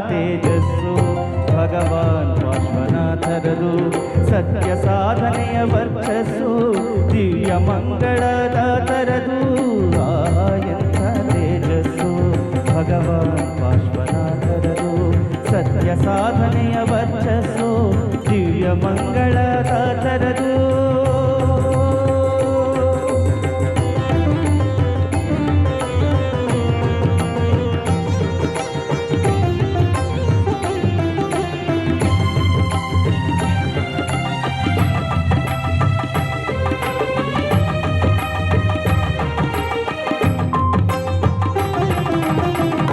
ತೇಜಸ್ಸು ಭಗವಾನ್ ಪಾರ್ಶ್ವನಾಥರದು ಸತ್ಯ ಸಾಧನೆಯ ವರ್ಚಸ್ಸು ದಿವ್ಯ ಮಂಗಳದ ತರದು ಎಂಥ ತೇಜಸ್ಸು ಭಗವಾನ್ ಪಾರ್ಶ್ವನಾಥರದು ಸತ್ಯ ಸಾಧನೆಯ ವರ್ಚಸ್ಸು ದಿವ್ಯ ಮಂಗಳದ ತರದು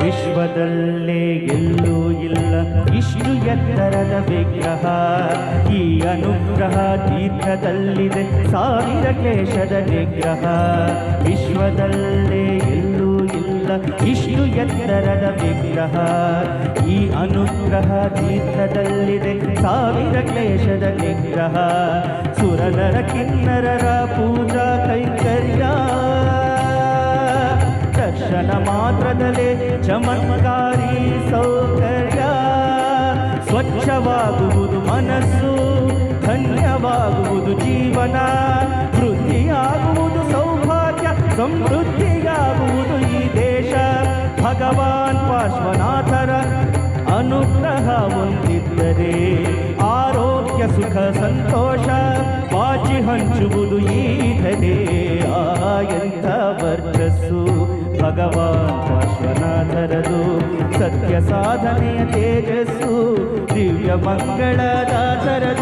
ವಿಶ್ವದಲ್ಲೇ ಎಲ್ಲೂ ಇಲ್ಲ ಇಷ್ಟು ಎತ್ತರದ ವಿಗ್ರಹ ಈ ಅನುಗ್ರಹ ತೀರ್ಥದಲ್ಲಿದೆ ಸಾವಿರ ಕ್ಲೇಶದ ನಿಗ್ರಹ ವಿಶ್ವದಲ್ಲೇ ಎಲ್ಲೂ ಇಲ್ಲ ಇಷ್ಟು ಎತ್ತರದ ವಿಗ್ರಹ ಈ ಅನುಗ್ರಹ ತೀರ್ಥದಲ್ಲಿದೆ ಸಾವಿರ ಕ್ಲೇಶದ ನಿಗ್ರಹ ಸುರನರ ಕಿನ್ನರರ ಪೂಜಾ ಕೈಂಕರ್ಯ ದರ್ಶನ ಮಾತ್ರದಲ್ಲೇ ಚಮತ್ಕಾರಿ ಸೌಕರ್ಯ ಸ್ವಚ್ಛವಾಗುವುದು ಮನಸ್ಸು ಧನ್ಯವಾಗುವುದು ಜೀವನ ವೃದ್ಧಿಯಾಗುವುದು ಸೌಭಾಗ್ಯ ಸಮೃದ್ಧಿಯಾಗುವುದು ಈ ದೇಶ ಭಗವಾನ್ ಪಾರ್ಶ್ವನಾಥರ ಅನುಗ್ರಹ ಹೊಂದಿದ್ದರೆ ಆರೋಗ್ಯ ಸುಖ ಸಂತೋಷ ಬಾಚಿ ಹಂಚುವುದು ಈತನೇ ಎಂಥ ವರ್ಚಸ್ಸು ಭಗವಾನ್ ಪಾರ್ಶ್ವನಾಥರದು ಸತ್ಯ ಸಾಧನೆಯ ತೇಜಸ್ಸು ದಿವ್ಯ ಮಂಗಳದ ತರದು